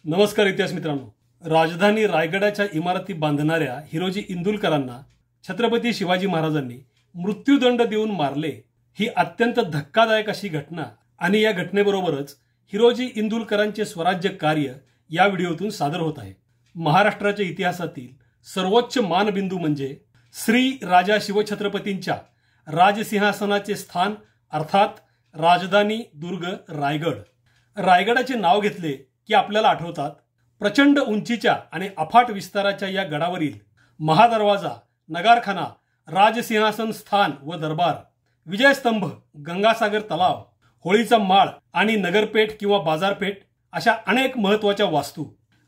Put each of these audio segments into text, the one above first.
नमस्कार इतिहास मित्रांनो, राजधानी रायगडाच्या इमारती बांधणाऱ्या हिरोजी इंदुलकरांना छत्रपती शिवाजी महाराजांनी मृत्यूदंड देऊन मारले ही अत्यंत धक्कादायक अशी घटना आणि या घटनेबरोबरच हिरोजी इंदुलकरांचे स्वराज्य कार्य या व्हिडिओतून सादर होत आहे। महाराष्ट्राच्या इतिहासातील सर्वोच्च मानबिंदू म्हणजे श्री राजा शिवछत्रपतींच्या राजसिंहासनाचे स्थान अर्थात राजधानी दुर्ग रायगड। रायगडाचे नाव घेतले की आपल्याला आठवतात प्रचंड उंचीच्या आणि अफाट विस्ताराच्या या गडावरील महादरवाजा, नगारखाना, राजसिंहासन स्थान व दरबार, विजयस्तंभ, गंगासागर तलाव, होळीचा माळ आणि नगरपेठ किंवा बाजारपेठ अशा अनेक महत्त्वाच्या वास्तू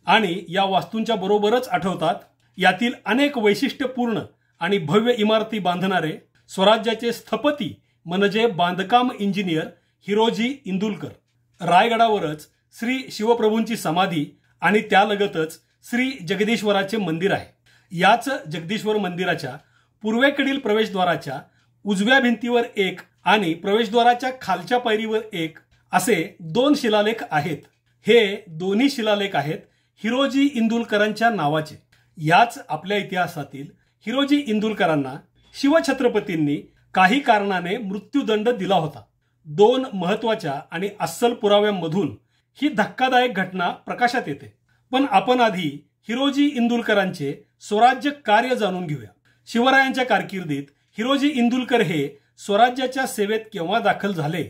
आणि या वास्तूंच्या बरोबरच आठवतात यातील अनेक वैशिष्ट्यपूर्ण आणि भव्य इमारती बांधणारे स्वराज्याचे स्थपती म्हणजे बांधकाम इंजिनियर हिरोजी इंदुलकर। रायगडावरच श्री शिवप्रभूंची समाधी आणि त्यालगतच श्री जगदीश्वराचे मंदिर आहे। याच जगदीश्वर मंदिराच्या पूर्वेकडील प्रवेशद्वाराच्या उजव्या भिंतीवर एक आणि प्रवेशद्वाराच्या खालच्या पायरीवर एक असे दोन शिलालेख आहेत। हे दोन्ही शिलालेख आहेत हिरोजी इंदुलकरांच्या नावाचे। याच आपल्या इतिहासातील हिरोजी इंदुलकरांना शिवछत्रपतींनी काही कारणाने मृत्यूदंड दिला होता। दोन महत्त्वाच्या आणि अस्सल पुराव्यांमधून ही धक्कादायक घटना प्रकाशात येते। पण आपण आधी हिरोजी इंदुलकरांचे स्वराज्य कार्य जाणून घेऊया। शिवरायांच्या कारकिर्दीत हिरोजी इंदुलकर हे स्वराज्याच्या सेवेत केव्हा दाखल झाले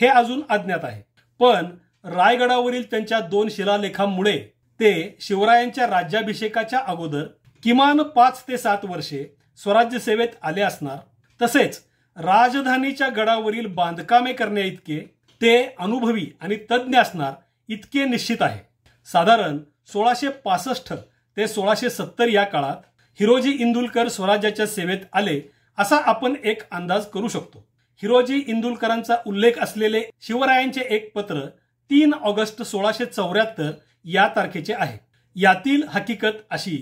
हे अजून अज्ञात आहे। पण रायगडावरील त्यांच्या दोन शिलालेखांमुळे ते शिवरायांच्या राज्याभिषेकाच्या अगोदर किमान 5 ते 7 वर्षे स्वराज्य सेवेत आले असणार। तसेच राजधानीच्या गडावरील बांधकामे करण्याइतके ते अनुभवी आणि तज्ञ असणार इतके निश्चित आहे। साधारण 1665 ते 1670 या काळात हिरोजी इंदुलकर स्वराज्याच्या सेवेत आले असा आपण एक अंदाज करू शकतो। हिरोजी इंदुलकरांचा उल्लेख असलेले शिवरायांचे एक पत्र 3 ऑगस्ट 1674 या तारखेचे आहे। यातील हकीकत अशी,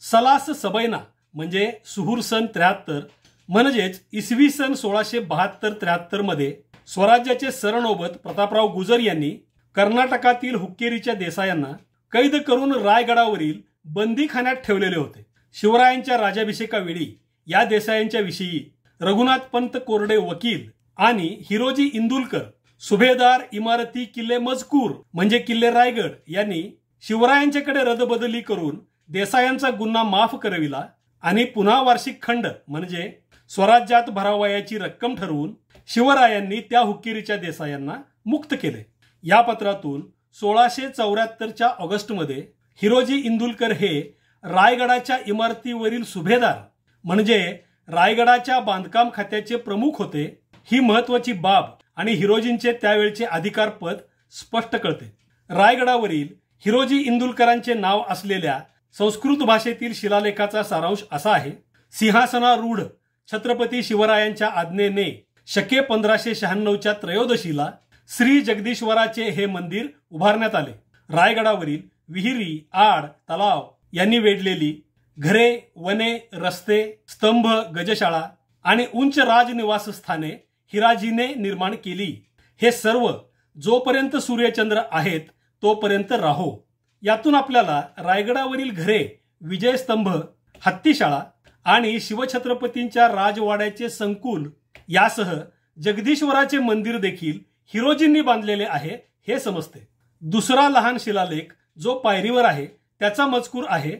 सलास सबैना म्हणजे सुहूर सन 73 म्हणजेच इसवी सन 1672-73 मध्ये स्वराज्याचे सरनौबत प्रतापराव गुजर यांनी कर्नाटकातील हुक्केरीच्या देसायांना कैद करून रायगडावरील बंदीखान्यात ठेवलेले होते। शिवरायांच्या राज्याभिषेकावेळी या देसायांच्या विषयी रघुनाथ पंत कोरडे वकील आणि हिरोजी इंदुलकर सुभेदार इमारती किल्ले मजकूर म्हणजे किल्ले रायगड यांनी शिवरायांच्याकडे रदबदली करून देसायांचा गुन्हा माफ करविला आणि पुन्हा वार्षिक खंड म्हणजे स्वराज्यात भरावयाची रक्कम ठरवून शिवरायांनी त्या हुक्केरीच्या देसायांना मुक्त केले। या पत्रातून 1674च्या ऑगस्टमध्ये हिरोजी इंदुलकर हे रायगडाच्या इमारतीवरील सुभेदार म्हणजे रायगडाच्या बांधकाम खात्याचे प्रमुख होते। ही महत्वाची बाब आणि हिरोजींचे त्यावेळचे अधिकारपद स्पष्ट कळते। रायगडावरील हिरोजी इंदुलकरांचे नाव असलेल्या संस्कृत भाषेतील शिलालेखाचा सारांश असा आहे। सिंहासनारूढ छत्रपती शिवरायांच्या आज्ञेने शके 1596च्या त्रयोदशीला श्री जगदीश्वराचे हे मंदिर उभारण्यात आले। रायगडावरील विहिरी, आड, तलाव यांनी वेढलेली घरे, वने, रस्ते, स्तंभ, गजशाळा आणि उंच राजनिवास स्थाने हिराजीने निर्माण केली। हे सर्व जोपर्यंत सूर्यचंद्र आहेत तोपर्यंत राहो। यातून आपल्याला रायगडावरील घरे, विजयस्तंभ, हत्तीशाळा आणि शिवछत्रपतींच्या राजवाड्याचे संकुल यासह जगदीश्वराचे मंदिर देखील हिरोजींनी बांधलेले आहे हे समजते। दुसरा लहान शिलालेख जो पायरीवर आहे त्याचा मजकूर आहे,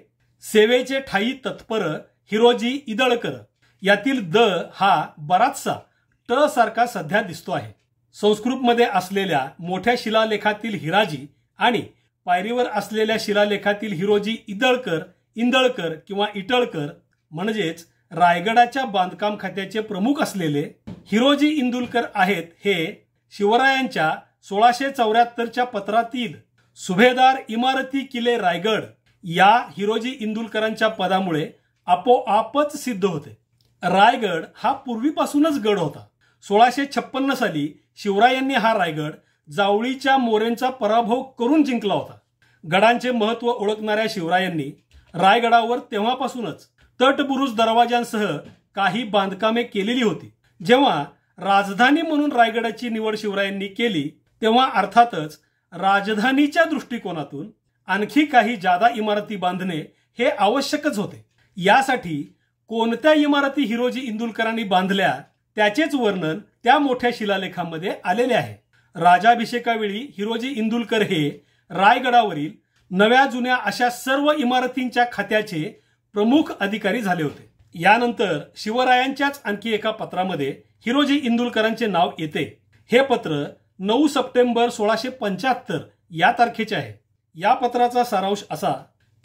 सेवेचे ठायी तत्पर हिरोजी इदळकर। यातील द हा बराचसा ट सारखा सध्या दिसतो आहे। संस्कृतमध्ये असलेल्या मोठ्या शिलालेखातील हिराजी आणि पायरीवर असलेल्या शिलालेखातील हिरोजी इदळकर, इंदळकर किंवा इटळकर म्हणजेच रायगडाच्या बांधकाम खात्याचे प्रमुख असलेले हिरोजी इंदुलकर आहेत हे शिवरायांच्या 1674च्या पत्रातील सुभेदार इमारती किल्ले रायगड या हिरोजी इंदुलकरांच्या पदामुळे आपोआपच सिद्ध होते। रायगड हा पूर्वीपासूनच गड होता। 1656 साली शिवरायांनी हा रायगड जावळीच्या मोऱ्यांचा पराभव करून जिंकला होता। गडांचे महत्त्व ओळखणाऱ्या शिवरायांनी रायगडावर तेव्हापासूनच तटबुरुज दरवाजांसह काही बांधकामे केलेली होती। जेव्हा राजधानी म्हणून रायगडाची निवड शिवरायांनी केली तेव्हा अर्थातच राजधानीच्या दृष्टिकोनातून आणखी काही जादा इमारती बांधणे हे आवश्यकच होते। यासाठी कोणत्या इमारती हिरोजी इंदुलकरांनी बांधल्या त्याचेच वर्णन त्या मोठ्या शिलालेखामध्ये आलेले आहे। राजाभिषेकावेळी हिरोजी इंदुलकर हे रायगडावरील नव्या जुन्या अशा सर्व इमारतींच्या खात्याचे प्रमुख अधिकारी झाले होते। यानंतर शिवरायांच्याच आणखी एका पत्रामध्ये हिरोजी इंदुलकरांचे नाव येते। हे पत्र 9 सप्टेंबर 1675 या तारखेचे आहे। या पत्राचा सारांश असा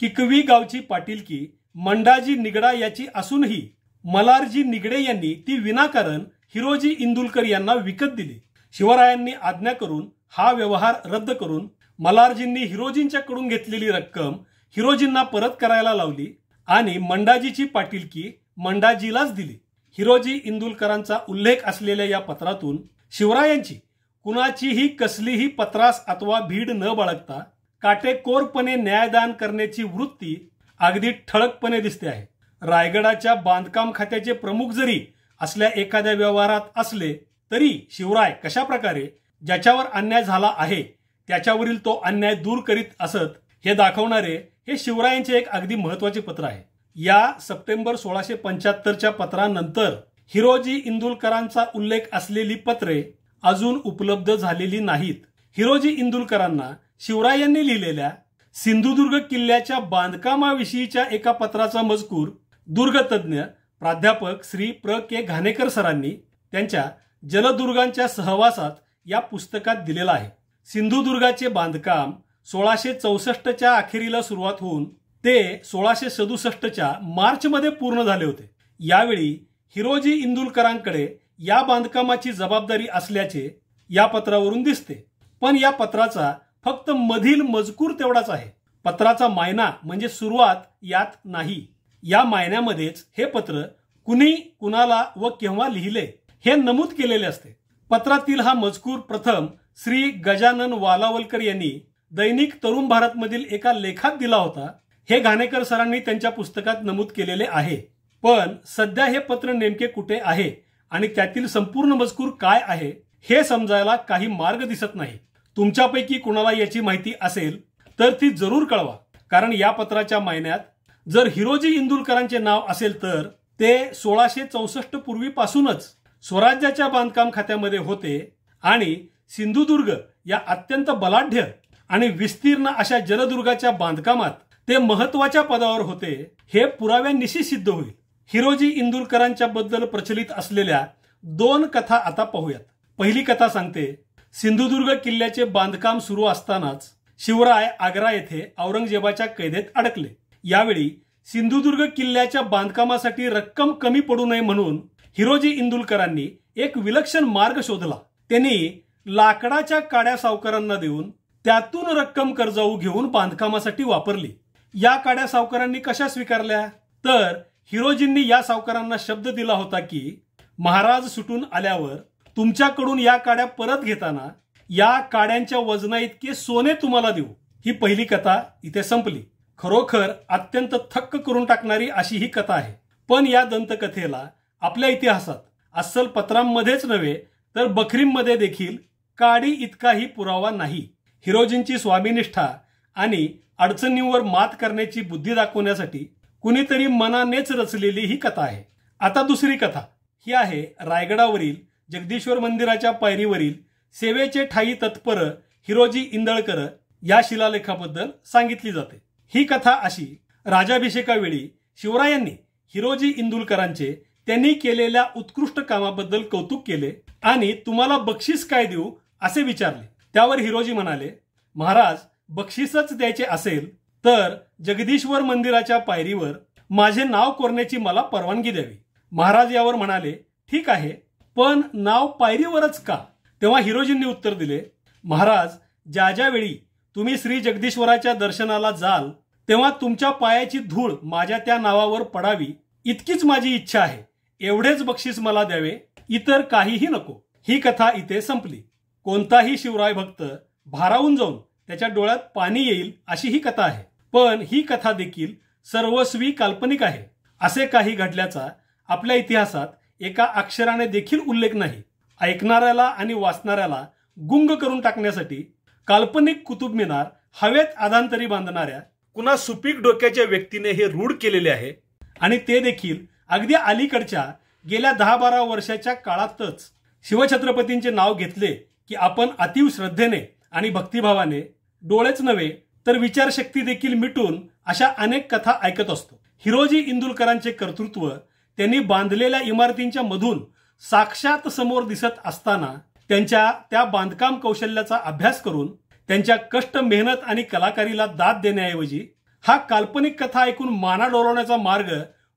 की किकवी गावची पाटीलकी मंडाजी निगडा याची असूनही मलारजी निगडे यांनी ती विनाकारण हिरोजी इंदुलकर यांना विकत दिली। शिवरायांनी आज्ञा करून हा व्यवहार रद्द करून मलारजींनी हिरोजींच्याकडून घेतलेली रक्कम हिरोजींना परत करायला लावली आणि मंडाजीची पाटीलकी मंडाजीलाच दिली। हिरोजी इंदुलकरांचा उल्लेख असलेल्या या पत्रातून शिवरायांची कुणाचीही कसलीही पत्रास अथवा भीड न बाळगता काटेकोरपणे न्यायदान करण्याची वृत्ती अगदी ठळकपणे दिसते आहे। रायगडाच्या बांधकाम खात्याचे प्रमुख जरी असल्या एखाद्या व्यवहारात असले तरी शिवराय कशा प्रकारे ज्याच्यावर अन्याय झाला आहे त्याच्यावरील तो अन्याय दूर करीत असत हे दाखवणारे हे शिवरायांचे एक अगदी महत्त्वाचे पत्र आहे। या सप्टेंबर 1675च्या पत्रानंतर हिरोजी इंदुलकरांचा उल्लेख असलेली पत्रे अजून उपलब्ध झालेली नाहीत। हिरोजी इंदुलकरांना शिवरायांनी लिहिलेल्या सिंधुदुर्ग किल्ल्याच्या बांधकामाविषयीच्या एका पत्राचा मजकूर दुर्गतज्ञ प्राध्यापक श्री प्र के घाणेकर सरांनी त्यांच्या जलदुर्गांच्या सहवासात या पुस्तकात दिलेला आहे। सिंधुदुर्गाचे बांधकाम 1664च्या अखेरीला सुरुवात होऊन ते 1667च्या मार्चमध्ये पूर्ण झाले होते। यावेळी हिरोजी इंदुलकरांकडे या बांधकामाची जबाबदारी असल्याचे या पत्रावरून दिसते। पण या पत्राचा फक्त मधील मजकूर तेवढाच आहे। पत्राचा मायना म्हणजे सुरुवात यात नाही। या मायन्यामध्येच हे पत्र कुणी कुणाला व केव्हा लिहिले हे नमूद केलेले असते। पत्रातील हा मजकूर प्रथम श्री गजानन वालावलकर यांनी दैनिक तरुण भारत मधील एका लेखात दिला होता। हे घाणेकर सरांनी त्यांच्या पुस्तकात नमूद केलेले आहे। पण सध्या हे पत्र नेमके कुठे आहे आणि त्यातील संपूर्ण मजकूर काय आहे हे समजायला काही मार्ग दिसत नाही। तुमच्यापैकी कुणाला याची माहिती असेल तर ती जरूर कळवा, कारण या पत्राच्या मायन्यात जर हिरोजी इंदुलकरांचे नाव असेल तर ते 1664 पूर्वीपासूनच स्वराज्याच्या बांधकाम खात्यामध्ये होते आणि सिंधुदुर्ग या अत्यंत बलाढ्य आणि विस्तीर्ण अशा जलदुर्गाच्या बांधकामात ते महत्त्वाच्या पदावर होते हे पुराव्यानिशी सिद्ध होईल। हिरोजी इंदुलकरांच्या बद्दल प्रचलित असलेल्या 2 कथा आता पाहूयात। पहिली कथा सांगते, सिंधुदुर्ग किल्ल्याचे बांधकाम सुरू असतानाच शिवराय आग्रा येथे औरंगजेबाच्या कैदेत अडकले। यावेळी सिंधुदुर्ग किल्ल्याच्या बांधकामासाठी रक्कम कमी पडू नये म्हणून हिरोजी इंदुलकरांनी एक विलक्षण मार्ग शोधला। त्यांनी लाकडाच्या काड्या सावकारांना देऊन त्यातून रक्कम कर्जाऊ घेऊन बांधकामासाठी वापरली। या काड्या सावकारांनी कशा स्वीकारल्या तर हिरोजींनी या सावकारांना शब्द दिला होता की महाराज सुटून आल्यावर तुमच्याकडून या काड्या परत घेताना या काड्यांच्या वजना इतके सोने तुम्हाला देऊ। ही पहिली कथा इथे संपली। खरोखर अत्यंत थक्क करून टाकणारी अशी ही कथा आहे। पण या दंतकथेला आपल्या इतिहासात अस्सल पत्रांमध्येच नव्हे तर बखरींमध्ये देखील काडी इतकाही पुरावा नाही। हिरोजींची स्वामीनिष्ठा आणि अडचणींवर मात करण्याची बुद्धी दाखवण्यासाठी कुणीतरी मनानेच रचलेली ही कथा आहे। आता दुसरी कथा ही आहे रायगडावरील जगदीश्वर मंदिराच्या पायरीवरील सेवेचे ठायी तत्पर हिरोजी इंदळकर या शिलालेखाबद्दल सांगितली जाते। ही कथा अशी, राजाभिषेकावेळी शिवरायांनी हिरोजी इंदुलकरांचे त्यांनी केलेल्या उत्कृष्ट कामाबद्दल कौतुक केले आणि तुम्हाला बक्षीस काय देऊ असे विचारले। त्यावर हिरोजी म्हणाले, महाराज बक्षीसच द्यायचे असेल तर जगदीश्वर मंदिराच्या पायरीवर माझे नाव कोरण्याची मला परवानगी द्यावी। महाराज यावर म्हणाले, ठीक आहे, पण नाव पायरीवरच का? तेव्हा हिरोजींनी उत्तर दिले, महाराज ज्या वेळी तुम्ही श्री जगदीश्वराच्या दर्शनाला जाल तेव्हा तुमच्या पायाची धूळ माझ्या त्या नावावर पडावी इतकीच माझी इच्छा आहे। एवढेच बक्षीस मला द्यावे, इतर काहीही नको। ही कथा इथे संपली। कोणताही शिवराय भक्त भारावून जाऊन त्याच्या डोळ्यात पाणी येईल अशी ही कथा आहे। पण ही कथा देखील सर्वस्वी काल्पनिक आहे। असे काही घडल्याचा आपल्या इतिहासात एका अक्षराने देखील उल्लेख नाही। ऐकणाऱ्याला आणि वाचणाऱ्याला गुंग करून टाकण्यासाठी काल्पनिक कुतुब मिनार हवेत आधांतरी बांधणाऱ्या कुणा सुपीक डोक्याच्या व्यक्तीने हे रूढ केलेले आहे आणि ते देखील अगदी अलीकडच्या गेल्या 10-12 वर्षाच्या काळातच शिवछत्रपतींचे नाव घेतले की आपण अतीव श्रद्धेने आणि भक्तिभावाने डोळेच नव्हे तर विचारशक्ती देखील मिटून अशा अनेक कथा ऐकत असतो। हिरोजी इंदुलकरांचे कर्तृत्व त्यांनी बांधलेल्या इमारतींच्या मधून साक्षात समोर दिसत असताना त्यांच्या त्या बांधकाम कौशल्याचा अभ्यास करून त्यांच्या कष्ट मेहनत आणि कलाकारीला दाद देण्याऐवजी हा काल्पनिक कथा ऐकून माना डोलवण्याचा मार्ग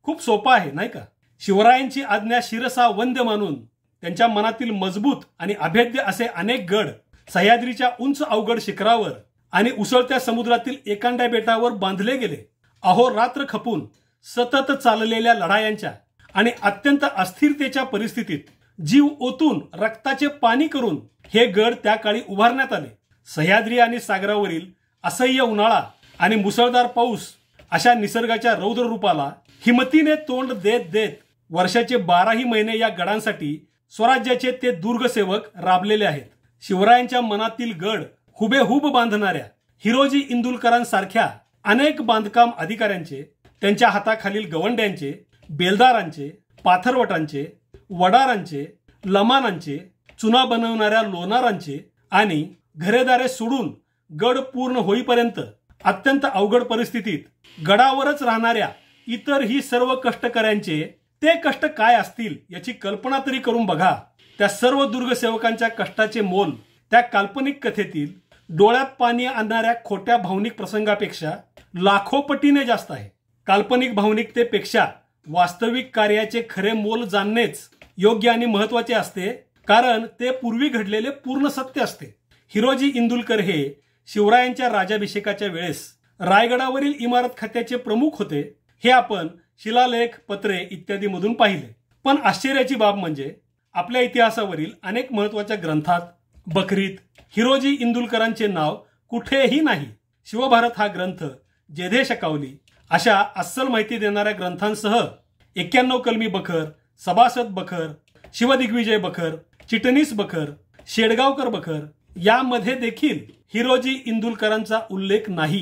खूप सोपा आहे नाही का। शिवरायांची आज्ञा शिरसा वंद्य मानून त्यांच्या मनातील मजबूत आणि अभेद्य असे अनेक गड सह्याद्रीच्या उंच अवघड शिखरावर आणि उसळत्या समुद्रातील एकांड्या बेटावर बांधले गेले। अहोरात्र खपून सतत चाललेल्या लढायांच्या आणि अत्यंत अस्थिरतेच्या परिस्थितीत जीव ओतून रक्ताचे पाणी करून हे गड त्या काळी उभारण्यात आले। सह्याद्री आणि सागरावरील असह्य उन्हाळा आणि मुसळधार पाऊस अशा निसर्गाच्या रौद्र रूपाला हिमतीने तोंड देत देत वर्षाचे 12ही महिने या गडांसाठी स्वराज्याचे ते दुर्गसेवक राबलेले आहेत। शिवरायांच्या मनातील गड हुबेहूब बांधणाऱ्या हिरोजी इंदुलकरांसारख्या अनेक बांधकाम अधिकाऱ्यांचे, त्यांच्या हाताखालील गवंड्यांचे, बेलदारांचे, पाथरवटांचे, वडारांचे, लमानांचे, चुना बनवणाऱ्या लोणारांचे आणि घरेदारे सोडून गड पूर्ण होईपर्यंत अत्यंत अवघड परिस्थितीत गडावरच राहणाऱ्या इतर ही सर्व कष्टकऱ्यांचे ते कष्ट काय असतील याची कल्पना तरी करून बघा। त्या सर्व दुर्गसेवकांच्या कष्टाचे मोल त्या काल्पनिक कथेतील डोळ्यात पाणी आणणाऱ्या खोट्या भावनिक प्रसंगापेक्षा लाखो पटीने जास्त आहे। काल्पनिक भावनिकतेपेक्षा वास्तविक कार्याचे खरे मोल जाणणेच योग्य आणि महत्त्वाचे असते, कारण ते पूर्वी घडलेले पूर्ण सत्य असते। हिरोजी इंदुलकर हे शिवरायांच्या राज्याभिषेकाच्या वेळेस रायगडावरील इमारत खात्याचे प्रमुख होते हे आपण शिलालेख, पत्रे इत्यादी मधून पाहिले। पण आश्चर्याची बाब म्हणजे आपल्या इतिहासावरील अनेक महत्त्वाच्या ग्रंथात बखरीत हिरोजी इंदुलकरांचे नाव कुठेही नाही। शिवभारत हा ग्रंथ, जेधे शकावली अशा अस्सल माहिती देणाऱ्या ग्रंथांसह 91 कलमी बखर, सभासद बखर, शिवदिग्विजय बखर, चिटणीस बखर, शेडगावकर बखर यामध्ये देखील हिरोजी इंदुलकरांचा उल्लेख नाही।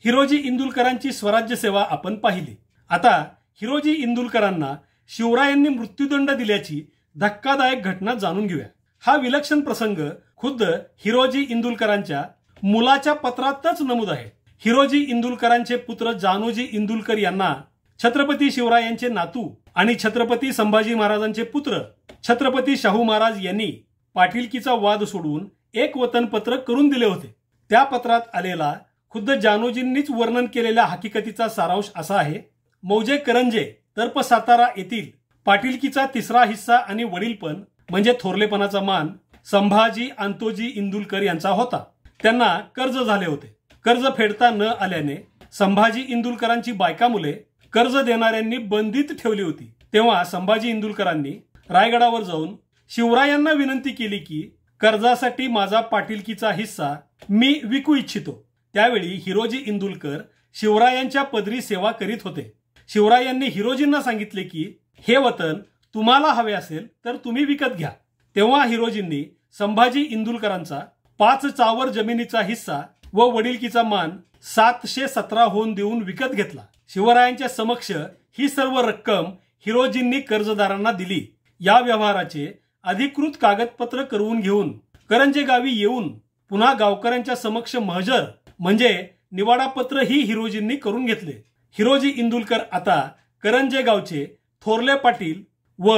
हिरोजी इंदुलकरांची स्वराज्य सेवा आपण पाहिली। आता हिरोजी इंदुलकरांना शिवरायांनी मृत्यूदंड दिल्याची धक्कादायक घटना जाणून घेऊया। हा विलक्षण प्रसंग खुद्द हिरोजी इंदुलकरांच्या मुलाच्या पत्रातच नमूद आहे। हिरोजी इंदुलकरांचे पुत्र जानोजी इंदुलकर यांना छत्रपती शिवरायांचे नातू आणि छत्रपती संभाजी महाराजांचे पुत्र छत्रपती शाहू महाराज यांनी पाटीलकीचा वाद सोडून एक वतनपत्र करून दिले होते। त्या पत्रात आलेला खुद्द जानोजींनीच वर्णन केलेल्या हकीकतीचा सारांश असा आहे। मौजे करंजे तर्फ सातारा येथील पाटीलकीचा तिसरा हिस्सा आणि वडीलपण म्हणजे थोरलेपणाचा मान संभाजी अंतोजी इंदुलकर यांचा होता। त्यांना कर्ज झाले होते। कर्ज फेडता न आल्याने संभाजी इंदुलकरांची बायका मुले कर्ज देणाऱ्यांनी बंदीत ठेवली होती। तेव्हा संभाजी इंदुलकरांनी रायगडावर जाऊन शिवरायांना विनंती केली की कर्जासाठी माझा पाटीलकीचा हिस्सा मी विकू इच्छितो। त्यावेळी हिरोजी इंदुलकर शिवरायांच्या पदरी सेवा करीत होते। शिवरायांनी हिरोजींना सांगितले की हे वतन तुम्हाला हवे असेल तर तुम्ही विकत घ्या। तेव्हा हिरोजींनी संभाजी इंदुलकरांचा 5 चावर जमिनीचा हिस्सा व वडिलकीचा मान 717 होऊन देऊन विकत घेतला। शिवरायांच्या समक्ष ही सर्व रक्कम हिरोजींनी कर्जदारांना दिली। या व्यवहाराचे अधिकृत कागदपत्र करवून घेऊन करंजे गावी येऊन पुन्हा गावकऱ्यांच्या समक्ष महजर म्हणजे निवाडापत्र ही हिरोजींनी करून घेतले। हिरोजी इंदुलकर आता करंजे गावचे थोरले पाटील व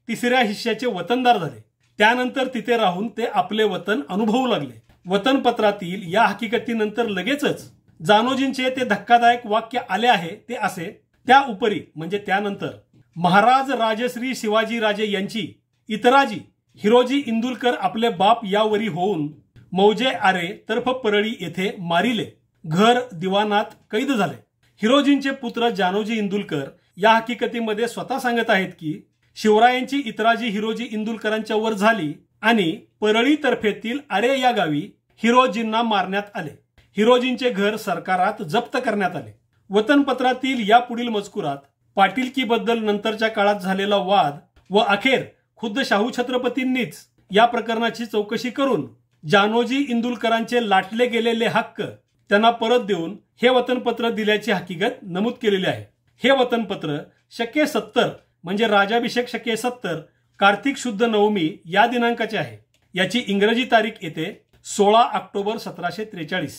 तिसऱ्या हिस्स्याचे वतनदार झाले। त्यानंतर तिथे राहून ते आपले वतन अनुभवू लागले। वतनपत्रातील या हकीकतीनंतर लगेचच जानोजींचे ते धक्कादायक वाक्य आले आहे ते असे, त्या उपरी म्हणजे त्यानंतर महाराज राजश्री शिवाजी राजे यांची इतराजी हिरोजी इंदुलकर आपले बाप यावरी होऊन मौजे आरे तर्फ परळी येथे मारिले, घर दिवानात कैद झाले। हिरोजींचे पुत्र जानोजी इंदुलकर या हकीकतीमध्ये स्वतः सांगत आहेत की शिवरायांची इतराजी हिरोजी इंदुलकरांच्या वर झाली आणि परळी तर्फेतील आरे या गावी हिरोजींना मारण्यात आले। हिरोजींचे घर सरकारात जप्त करण्यात आले। वतनपत्रातील या पुढील मजकुरात पाटीलकीबद्दल नंतरच्या काळात झालेला वाद व अखेर खुद्द शाहू छत्रपतींनीच या प्रकरणाची चौकशी करून जानोजी इंदुलकरांचे लाटले गेलेले हक्क त्यांना परत देऊन हे वतनपत्र दिल्याची हकीकत नमूद केलेली आहे। हे वतनपत्र शके 70 म्हणजे राजाभिषेक शके 70 कार्तिक शुद्ध नवमी या दिनांकाचे आहे। याची इंग्रजी तारीख येते 16 ऑक्टोबर 1743।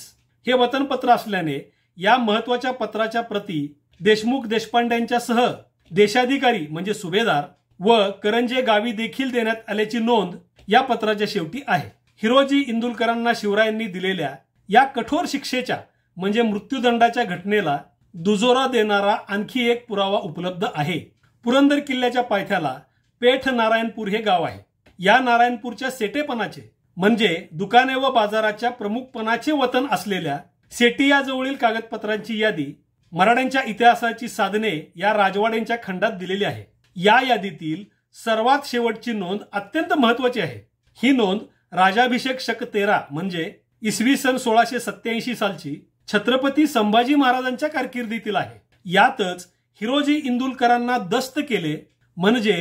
हे वतनपत्र असल्याने या महत्वाच्या पत्राच्या प्रती देशमुख देशपांड्यांच्या सह देशाधिकारी म्हणजे सुभेदार व करंजे गावी देखील देण्यात आल्याची नोंद या पत्राच्या शेवटी आहे। हिरोजी इंदुलकरांना शिवरायांनी दिलेल्या या कठोर शिक्षेच्या म्हणजे मृत्यूदंडाच्या घटनेला दुजोरा देणारा आणखी एक पुरावा उपलब्ध आहे। पुरंदर किल्ल्याच्या पायथ्याला पेठ नारायणपूर हे गाव आहे। या नारायणपूरच्या सेटेपणाचे म्हणजे दुकाने व बाजाराच्या प्रमुखपणाचे वतन असलेल्या सेटी या जवळील कागदपत्रांची यादी मराठ्यांच्या इतिहासाची साधने या राजवाड्यांच्या खंडात दिलेली आहे। या यादीतील सर्वात शेवटची नोंद अत्यंत महत्वाची आहे। ही नोंद राजाभिषेक शक 13 म्हणजे इसवी सन 1687 सालची छत्रपती संभाजी महाराजांच्या कारकिर्दीतील आहे। यातच हिरोजी इंदुलकरांना दस्त केले म्हणजे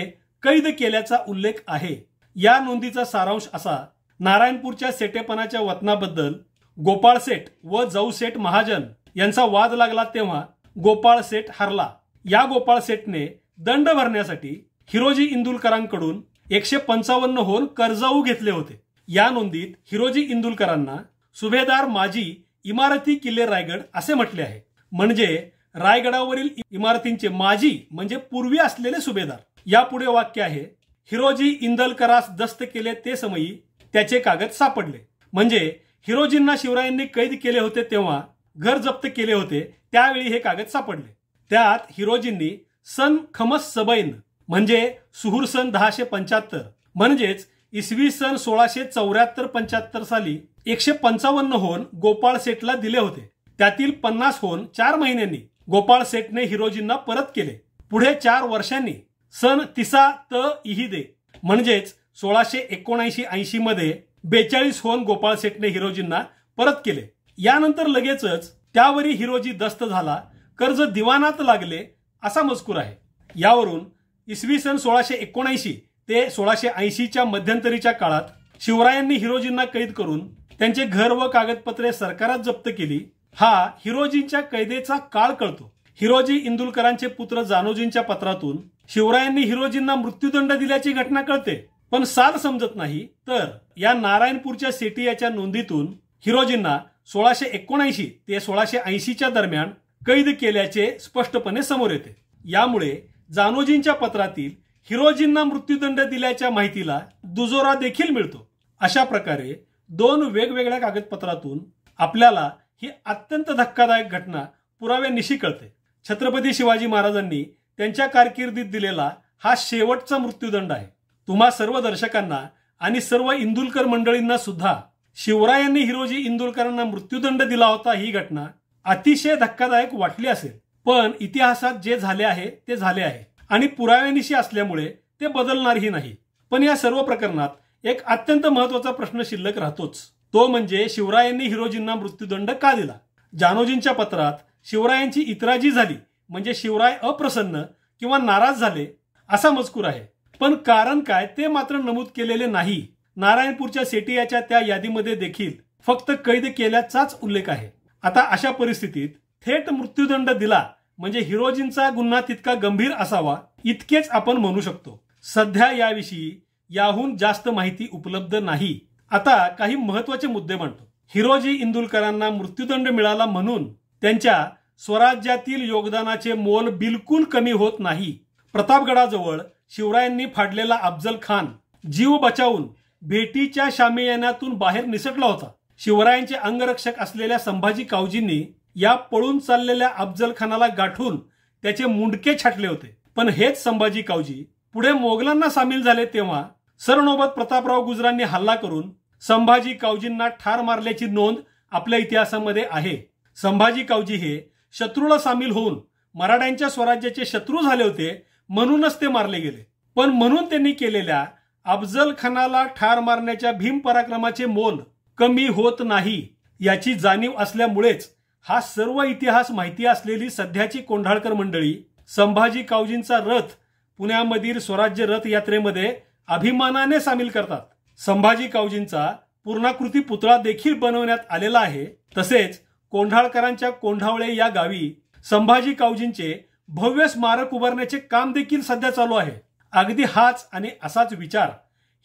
कैद केल्याचा उल्लेख आहे। या नोंदीचा सारांश असा, नारायणपूरच्या सेटेपणाच्या वतनाबद्दल गोपाळ सेठ व जाऊ सेठ महाजन यांचा वाद लागला तेव्हा गोपाळ सेठ हरला। या गोपाळ सेठने दंड भरण्यासाठी हिरोजी इंदुलकरांकडून 155 होल कर्जाऊ घेतले होते। या नोंदीत हिरोजी इंदुलकरांना सुभेदार माजी इमारती किल्ले रायगड असे म्हटले आहे। म्हणजे रायगडावरील इमारतींचे माजी म्हणजे पूर्वी असलेले सुभेदार। यापुढे वाक्य आहे, हिरोजी इंदलकरास दस्त केले ते समयी त्याचे कागद सापडले। म्हणजे हिरोजींना शिवरायांनी कैद केले होते तेव्हा घर जप्त केले होते त्यावेळी हे कागद सापडले। त्यात हिरोजींनी सन खमस सबैन म्हणजे सुहूर सन 1075 म्हणजेच इसवी सन 1674-75 साली 155 होन गोपाळ सेठला दिले होते। त्यातील 50 होन 4 महिन्यांनी गोपाळ सेठने हिरोजींना परत केले। पुढे 4 वर्षांनी सन तिसा त इहिदे म्हणजेच 1679-80 मध्ये 42 होन गोपाळ सेठने हिरोजींना परत केले। यानंतर लगेचच त्यावरी हिरोजी दस्त झाला, कर्ज दिवाणात लागले असा मजकूर आहे। यावरून इसवी सन 1679 ते 1680च्या मध्यंतरीच्या काळात शिवरायांनी हिरोजींना कैद करून त्यांचे घर व कागदपत्रे सरकारात जप्त केली। हा हिरोजींच्या कैदेचा काळ कळतो। हिरोजी इंदुलकरांचे पुत्र जानोजींच्या पत्रातून शिवरायांनी हिरोजींना मृत्यूदंड दिल्याची घटना कळते, पण साल समजत नाही। तर या नारायणपूरच्या सेटियाच्या नोंदीतून हिरोजींना 1679 ते 1680च्या दरम्यान कैद केल्याचे स्पष्टपणे समोर येते। यामुळे जानोजींच्या पत्रातील हिरोजींना मृत्यूदंड दिल्याच्या माहितीला दुजोरा देखील मिळतो। अशा प्रकारे 2 वेगवेगळ्या कागदपत्रातून आपल्याला ही अत्यंत धक्कादायक घटना पुराव्यानिशी कळते। छत्रपती शिवाजी महाराजांनी त्यांच्या कारकिर्दीत दिलेला हा शेवटचा मृत्यूदंड आहे। तुम्हा सर्व दर्शकांना आणि सर्व इंदुलकर मंडळींना सुद्धा शिवरायांनी हिरोजी इंदुलकरांना मृत्यूदंड दिला होता ही घटना अतिशय धक्कादायक वाटली असेल, पण इतिहासात जे झाले आहे ते झाले आहे आणि पुराव्यानिशी असल्यामुळे ते बदलणारही नाही। पण या सर्व प्रकरणात एक अत्यंत महत्वाचा प्रश्न शिल्लक राहतोच, तो म्हणजे शिवरायांनी हिरोजींना मृत्यूदंड का दिला। जानोजींच्या पत्रात शिवरायांची इतराजी झाली म्हणजे शिवराय अप्रसन्न किंवा नाराज झाले असा मजकूर आहे, पण कारण काय ते मात्र नमूद केलेले नाही। नारायणपूरच्या सेटियाच्या त्या यादीमध्ये देखील फक्त कैद केल्याचाच उल्लेख आहे। आता अशा परिस्थितीत थेट मृत्यूदंड दिला म्हणजे हिरोजींचा गुन्हा तितका गंभीर असावा इतकेच आपण म्हणू शकतो। सध्या याविषयी याहून जास्त माहिती उपलब्ध नाही। आता काही महत्वाचे मुद्दे मांडतो। हिरोजी इंदुलकरांना मृत्यूदंड मिळाला म्हणून त्यांच्या स्वराज्यातील योगदानाचे मोल बिलकुल कमी होत नाही। प्रतापगडाजवळ शिवरायांनी फाडलेला अफजल खान जीव बचावून भेटीच्या शामियानातून बाहेर निसटला होता। शिवरायांचे अंगरक्षक असलेल्या संभाजी कावजींनी या पळून चाललेल्या अफजल खानाला गाठून त्याचे मुंडके छाटले होते। पण हेच संभाजी कावजी पुढे मोगलांना सामील झाले तेव्हा सरनोबत प्रतापराव गुजरांनी हल्ला करून संभाजी कावजींना ठार मारल्याची नोंद आपल्या इतिहासामध्ये आहे। संभाजी कावजी हे शत्रूला सामील होऊन मराठ्यांच्या स्वराज्याचे शत्रू झाले होते म्हणूनच ते मारले गेले, पण म्हणून त्यांनी केलेल्या अफजल खानाला ठार मारण्याच्या भीम पराक्रमाचे मोल कमी होत नाही याची जाणीव असल्यामुळेच हा सर्व इतिहास माहिती असलेली सध्याची कोंढाळकर मंडळी संभाजी कावजींचा रथ पुण्यामधील स्वराज्य रथ यात्रेमध्ये अभिमानाने सामील करतात। संभाजी कावजींचा पूर्णाकृती पुतळा देखील बनवण्यात आलेला आहे। तसेच कोंढाळकरांच्या कोंढावळे या गावी संभाजी कावजींचे भव्य स्मारक उभारण्याचे काम देखील सध्या चालू आहे। अगदी हाच आणि असाच विचार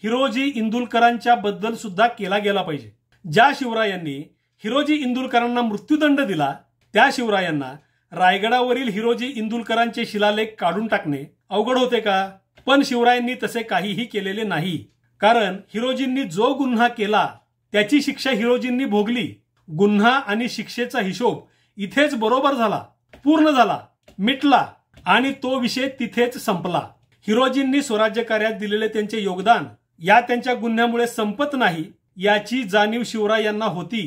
हिरोजी इंदुलकरांच्या बद्दल सुद्धा केला गेला पाहिजे। ज्या शिवरायांनी हिरोजी इंदुलकरांना मृत्यूदंड दिला त्या शिवरायांना रायगडावरील हिरोजी इंदुलकरांचे शिलालेख काढून टाकणे अवघड होते का? पण शिवरायांनी तसे काहीही केलेले नाही, कारण हिरोजींनी जो गुन्हा केला त्याची शिक्षा हिरोजींनी भोगली। गुन्हा आणि शिक्षेचा हिशोब इथेच बरोबर झाला, पूर्ण झाला, मिटला आणि तो विषय तिथेच संपला। हिरोजींनी स्वराज्य कार्यात दिलेले त्यांचे योगदान या त्यांच्या गुन्ह्यामुळे संपत नाही याची जाणीव शिवरायांना होती।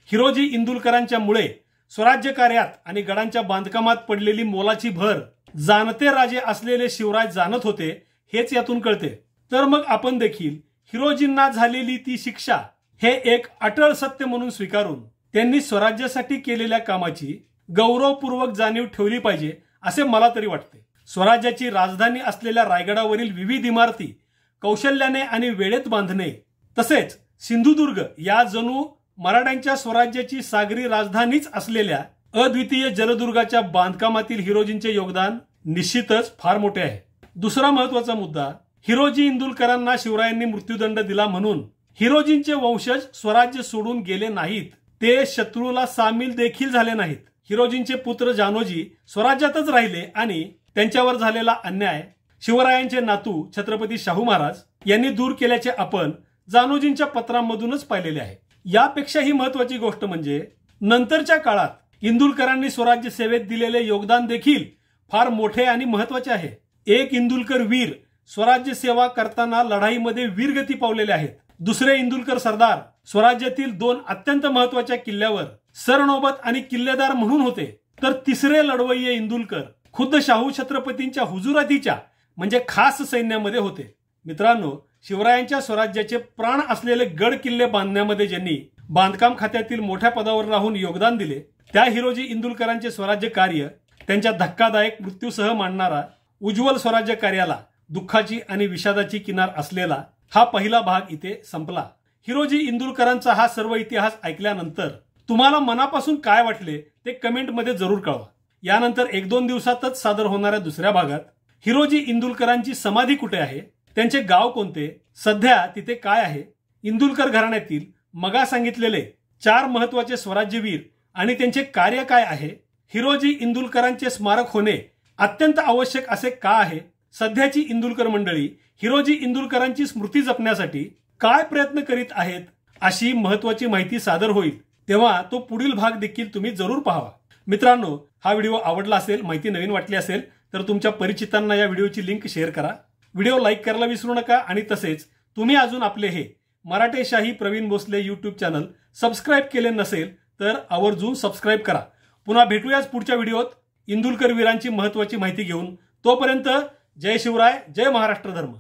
हिरोजी इंदुलकरांच्या मुळे स्वराज्य कार्यात आणि गडांच्या बांधकामात पडलेली मोलाची भर जाणते राजे असलेले शिवराय जाणत होते हेच यातून कळते। तर मग आपण देखील हिरोजींना झालेली ती शिक्षा हे एक अटळ सत्य म्हणून स्वीकारून त्यांनी स्वराज्यासाठी केलेल्या कामाची गौरवपूर्वक जाणीव ठेवली पाहिजे असे मला तरी वाटते। स्वराज्याची राजधानी असलेल्या रायगडावरील विविध इमारती कौशल्याने आणि वेळेत बांधणे, तसेच सिंधुदुर्ग या जणू मराठ्यांच्या स्वराज्याची सागरी राजधानीच असलेल्या अद्वितीय जलदुर्गाच्या बांधकामातील हिरोजींचे योगदान निश्चितच फार मोठे आहे। दुसरा महत्वाचा मुद्दा, हिरोजी इंदुलकरांना शिवरायांनी मृत्यूदंड दिला म्हणून हिरोजींचे वंशज स्वराज्य सोडून गेले नाहीत, ते शत्रूला सामील देखील झाले नाहीत। हिरोजींचे पुत्र जानोजी स्वराज्यातच राहिले आणि त्यांच्यावर झालेला अन्याय शिवरायांचे नातू छत्रपती शाहू महाराज यांनी दूर केल्याचे आपण जानोजींच्या पत्रांमधूनच पाहिलेले आहे। यापेक्षाही महत्वाची गोष्ट म्हणजे नंतरच्या काळात इंदुलकरांनी स्वराज्य सेवेत दिलेले योगदान देखील फार मोठे आणि महत्वाचे आहे। एक इंदुलकर वीर स्वराज्य सेवा करताना लढाईमध्ये वीरगती पावलेले आहेत। दुसरे इंदुलकर सरदार स्वराज्यातील 2 अत्यंत महत्वाच्या किल्ल्यावर सरनौबत आणि किल्लेदार म्हणून होते, तर तिसरे लढवय्ये इंदुलकर खुद्द शाहू छत्रपतींच्या हुजुरातीच्या म्हणजे खास सैन्यामध्ये होते। मित्रांनो, शिवरायांच्या स्वराज्याचे प्राण असलेले गड किल्ले बांधण्यामध्ये ज्यांनी बांधकाम खात्यातील मोठ्या पदावर राहून योगदान दिले त्या हिरोजी इंदुलकरांचे स्वराज्य कार्य त्यांच्या धक्कादायक मृत्यूसह मांडणारा उज्ज्वल स्वराज्य कार्याला दुःखाची आणि विषादाची किनार असलेला हा पहिला भाग इथे संपला। हिरोजी इंदुलकरांचा हा सर्व इतिहास ऐकल्यानंतर तुम्हाला मनापासून काय वाटले ते कमेंटमध्ये जरूर कळवा। यानंतर 1-2 दिवसातच सादर होणाऱ्या दुसऱ्या भागात हिरोजी इंदुलकरांची समाधी कुठे आहे, त्यांचे गाव कोणते, सध्या तिथे काय आहे, इंदुलकर घराण्यातील मगा सांगितलेले 4 महत्वाचे स्वराज्यवीर आणि त्यांचे कार्य काय आहे, हिरोजी इंदुलकरांचे स्मारक होणे अत्यंत आवश्यक असे का आहे, सध्याची इंदुलकर मंडळी हिरोजी इंदुलकरांची स्मृती जपण्यासाठी काय प्रयत्न करीत आहेत, अशी महत्वाची माहिती सादर होईल तेव्हा तो पुढील भाग देखील तुम्ही जरूर पाहावा। मित्रांनो, हा व्हिडिओ आवडला असेल, माहिती नवीन वाटली असेल तर तुमच्या परिचितांना या व्हिडिओची लिंक शेअर करा। व्हिडिओ लाईक करायला विसरू नका आणि तसेच तुम्ही अजून आपले हे Maratheshahi Pravin Bhosale YouTube channel subscribe केले नसेल तर आवर्जून सबस्क्राईब करा। पुन्हा भेटूयाच पुढच्या व्हिडिओत इंदुलकर वीरांची महत्वाची माहिती घेऊन। तोपर्यंत जय शिवराय, जय महाराष्ट्र धर्म।